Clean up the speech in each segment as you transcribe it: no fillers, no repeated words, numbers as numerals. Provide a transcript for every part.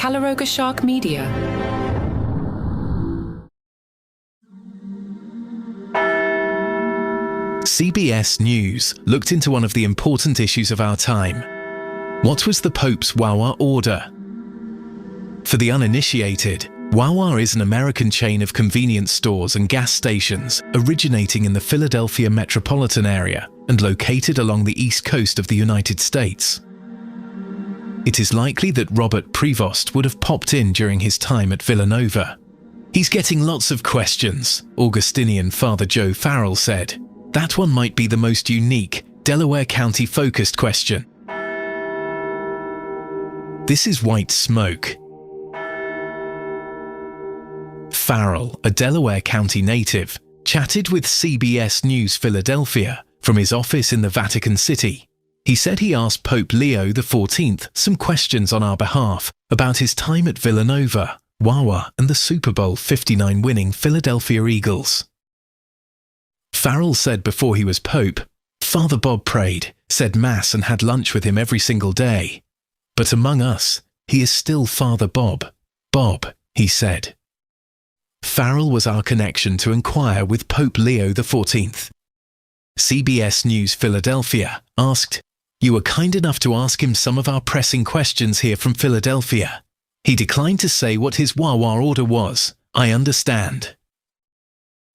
Calaroga Shark Media. CBS News looked into one of the important issues of our time. What was the Pope's Wawa order? For the uninitiated, Wawa is an American chain of convenience stores and gas stations originating in the Philadelphia metropolitan area and located along the east coast of the United States. It is likely that Robert Prevost would have popped in during his time at Villanova. "He's getting lots of questions," Augustinian Father Joe Farrell said. "That one might be the most unique, Delaware County-focused question." This is white smoke. Farrell, a Delaware County native, chatted with CBS News Philadelphia from his office in the Vatican City. He said he asked Pope Leo XIV some questions on our behalf about his time at Villanova, Wawa, and the Super Bowl 59 winning Philadelphia Eagles. Farrell said before he was Pope, Father Bob prayed, said Mass and had lunch with him every single day. But among us, he is still Father Bob. Bob, he said. Farrell was our connection to inquire with Pope Leo XIV. CBS News Philadelphia asked, "You were kind enough to ask him some of our pressing questions here from Philadelphia. He declined to say what his Wawa order was. I understand."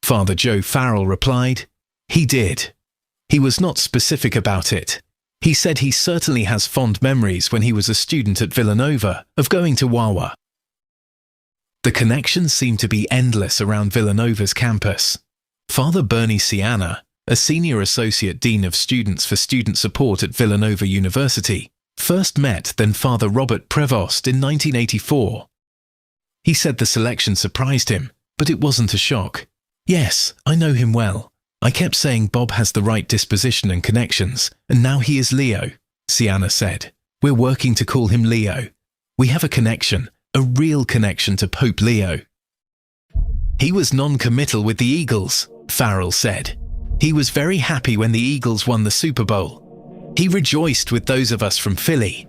Father Joe Farrell replied, "He did. He was not specific about it. He said he certainly has fond memories when he was a student at Villanova of going to Wawa." The connections seem to be endless around Villanova's campus. Father Bernie Siana, a senior associate dean of students for student support at Villanova University, first met then Father Robert Prevost in 1984. He said the selection surprised him, but it wasn't a shock. "Yes, I know him well. I kept saying Bob has the right disposition and connections, and now he is Leo," Siana said. "We're working to call him Leo. We have a connection, a real connection to Pope Leo." "He was non-committal with the Eagles," Farrell said. "He was very happy when the Eagles won the Super Bowl. He rejoiced with those of us from Philly."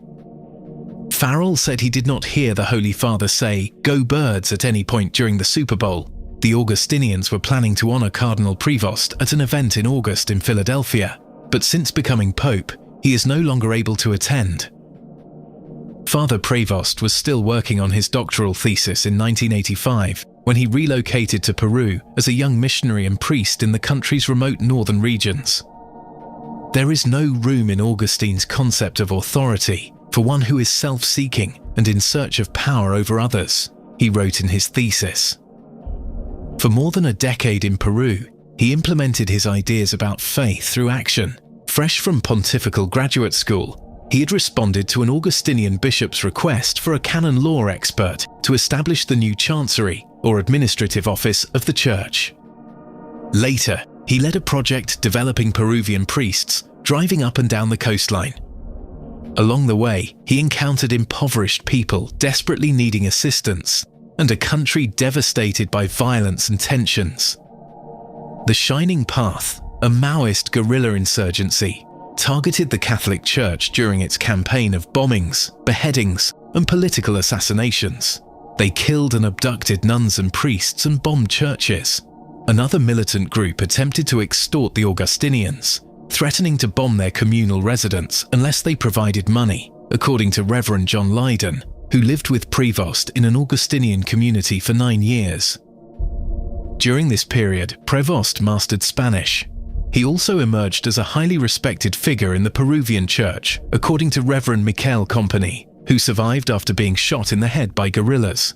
Farrell said he did not hear the Holy Father say, "Go Birds" at any point during the Super Bowl. The Augustinians were planning to honor Cardinal Prevost at an event in August in Philadelphia, but since becoming Pope, he is no longer able to attend. Father Prevost was still working on his doctoral thesis in 1985 when he relocated to Peru as a young missionary and priest in the country's remote northern regions. "There is no room in Augustine's concept of authority for one who is self-seeking and in search of power over others," he wrote in his thesis. For more than a decade in Peru, he implemented his ideas about faith through action. Fresh from pontifical graduate school, he had responded to an Augustinian bishop's request for a canon law expert to establish the new chancery, or administrative office, of the church. Later, he led a project developing Peruvian priests, driving up and down the coastline. Along the way, he encountered impoverished people desperately needing assistance, and a country devastated by violence and tensions. The Shining Path, a Maoist guerrilla insurgency, targeted the Catholic Church during its campaign of bombings, beheadings, and political assassinations. They killed and abducted nuns and priests and bombed churches. Another militant group attempted to extort the Augustinians, threatening to bomb their communal residence unless they provided money, according to Reverend John Lydon, who lived with Prevost in an Augustinian community for 9 years. During this period, Prevost mastered Spanish. He also emerged as a highly respected figure in the Peruvian church, according to Reverend Michael Company, who survived after being shot in the head by guerrillas.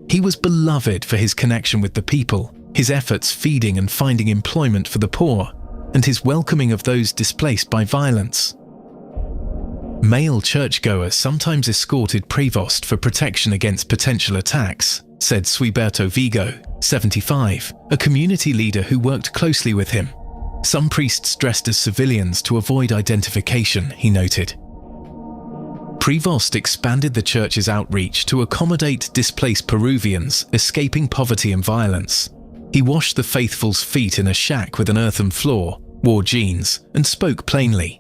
He was beloved for his connection with the people, his efforts feeding and finding employment for the poor, and his welcoming of those displaced by violence. Male churchgoers sometimes escorted Prevost for protection against potential attacks, said Suiberto Vigo, 75, a community leader who worked closely with him. Some priests dressed as civilians to avoid identification, he noted. Prevost expanded the church's outreach to accommodate displaced Peruvians escaping poverty and violence. He washed the faithful's feet in a shack with an earthen floor, wore jeans, and spoke plainly.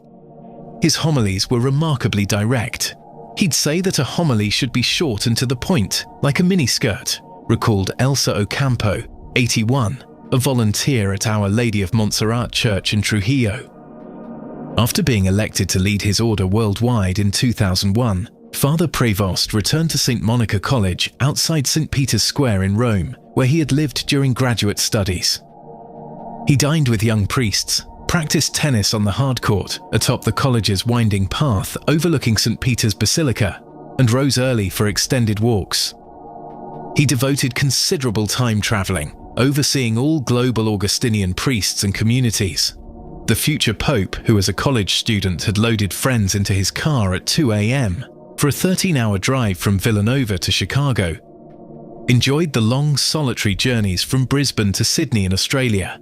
His homilies were remarkably direct. He'd say that a homily should be short and to the point, like a miniskirt, recalled Elsa Ocampo, 81, a volunteer at Our Lady of Montserrat Church in Trujillo. After being elected to lead his order worldwide in 2001, Father Prevost returned to St. Monica College outside St. Peter's Square in Rome, where he had lived during graduate studies. He dined with young priests, practiced tennis on the hard court atop the college's winding path overlooking St. Peter's Basilica, and rose early for extended walks. He devoted considerable time traveling, overseeing all global Augustinian priests and communities. The future pope, who as a college student had loaded friends into his car at 2 a.m. for a 13-hour drive from Villanova to Chicago, enjoyed the long solitary journeys from Brisbane to Sydney in Australia.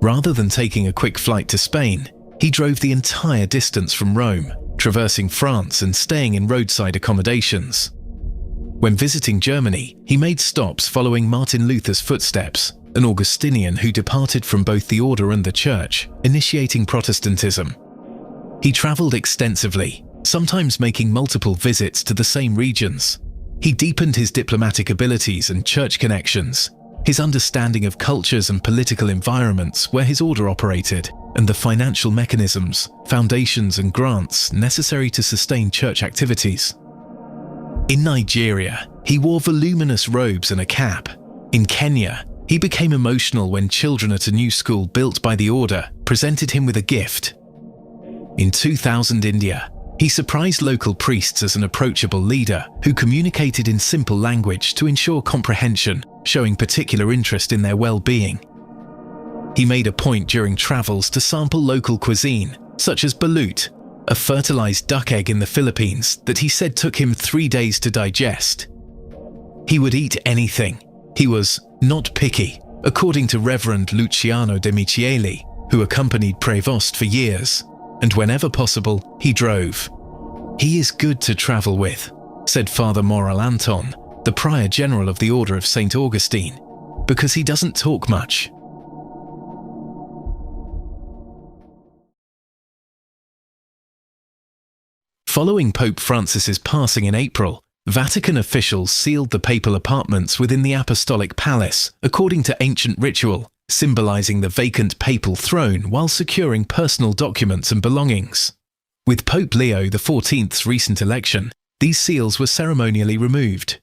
Rather than taking a quick flight to Spain, he drove the entire distance from Rome, traversing France and staying in roadside accommodations. When visiting Germany, he made stops following Martin Luther's footsteps, an Augustinian who departed from both the order and the church, initiating Protestantism. He travelled extensively, sometimes making multiple visits to the same regions. He deepened his diplomatic abilities and church connections, his understanding of cultures and political environments where his order operated, and the financial mechanisms, foundations and grants necessary to sustain church activities. In Nigeria, he wore voluminous robes and a cap. In Kenya, he became emotional when children at a new school built by the order presented him with a gift. In 2000 India, he surprised local priests as an approachable leader who communicated in simple language to ensure comprehension, showing particular interest in their well-being. He made a point during travels to sample local cuisine, such as balut, a fertilized duck egg in the Philippines that he said took him 3 days to digest. He would eat anything. He was not picky, according to Reverend Luciano de Michieli, who accompanied Prevost for years, and whenever possible, he drove. "He is good to travel with," said Father Moral Anton, the Prior General of the Order of St. Augustine, "because he doesn't talk much." Following Pope Francis's passing in April, Vatican officials sealed the papal apartments within the Apostolic Palace according to ancient ritual, symbolizing the vacant papal throne while securing personal documents and belongings. With Pope Leo XIV's recent election, these seals were ceremonially removed.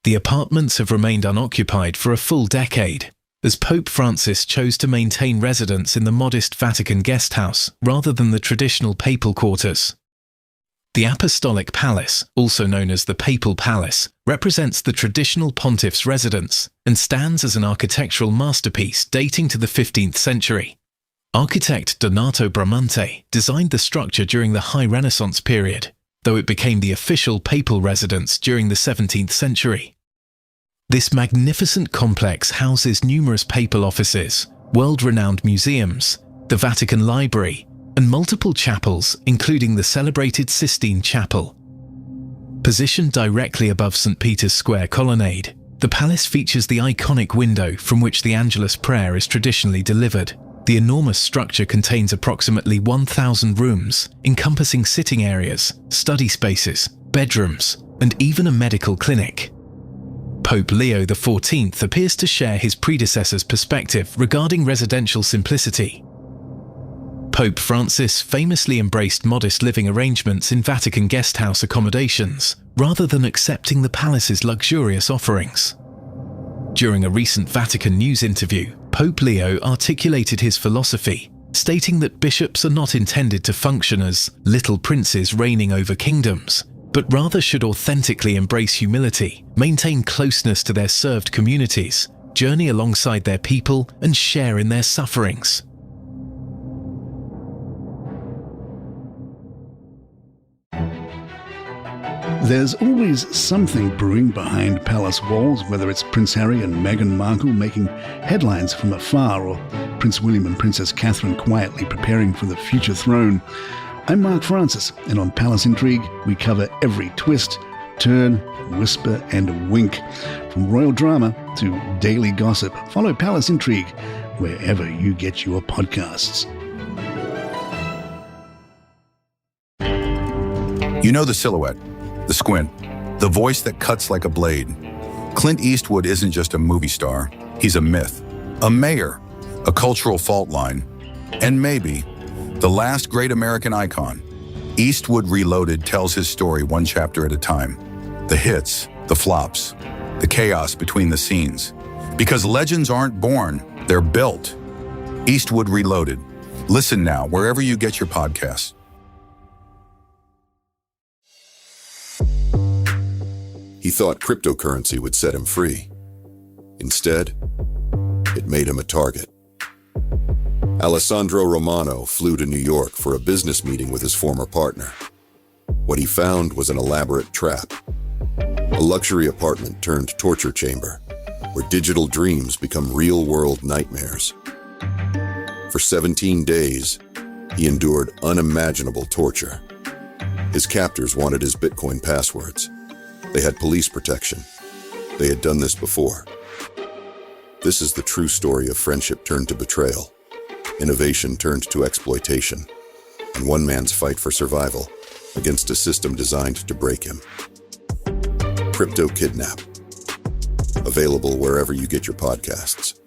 The apartments have remained unoccupied for a full decade, as Pope Francis chose to maintain residence in the modest Vatican guest house rather than the traditional papal quarters. The Apostolic Palace, also known as the Papal Palace, represents the traditional pontiff's residence and stands as an architectural masterpiece dating to the 15th century. Architect Donato Bramante designed the structure during the High Renaissance period, though it became the official papal residence during the 17th century. This magnificent complex houses numerous papal offices, world-renowned museums, the Vatican Library, and multiple chapels, including the celebrated Sistine Chapel. Positioned directly above St. Peter's Square colonnade, the palace features the iconic window from which the Angelus prayer is traditionally delivered. The enormous structure contains approximately 1,000 rooms, encompassing sitting areas, study spaces, bedrooms, and even a medical clinic. Pope Leo XIV appears to share his predecessor's perspective regarding residential simplicity. Pope Francis famously embraced modest living arrangements in Vatican guest house accommodations, rather than accepting the palace's luxurious offerings. During a recent Vatican News interview, Pope Leo articulated his philosophy, stating that bishops are not intended to function as little princes reigning over kingdoms, but rather should authentically embrace humility, maintain closeness to their served communities, journey alongside their people, and share in their sufferings. There's always something brewing behind palace walls, whether it's Prince Harry and Meghan Markle making headlines from afar, or Prince William and Princess Catherine quietly preparing for the future throne. I'm Mark Francis, and on Palace Intrigue, we cover every twist, turn, whisper, and wink. From royal drama to daily gossip, follow Palace Intrigue wherever you get your podcasts. You know the silhouette. The Squint, the voice that cuts like a blade. Clint Eastwood isn't just a movie star. He's a myth, a mayor, a cultural fault line, and maybe the last great American icon. Eastwood Reloaded tells his story one chapter at a time. The hits, the flops, the chaos between the scenes. Because legends aren't born, they're built. Eastwood Reloaded. Listen now wherever you get your podcasts. He thought cryptocurrency would set him free. Instead, it made him a target. Alessandro Romano flew to New York for a business meeting with his former partner. What he found was an elaborate trap. A luxury apartment turned torture chamber, where digital dreams become real-world nightmares. For 17 days, he endured unimaginable torture. His captors wanted his Bitcoin passwords. They had police protection. They had done this before. This is the true story of friendship turned to betrayal, innovation turned to exploitation, and one man's fight for survival against a system designed to break him. Crypto Kidnap. Available wherever you get your podcasts.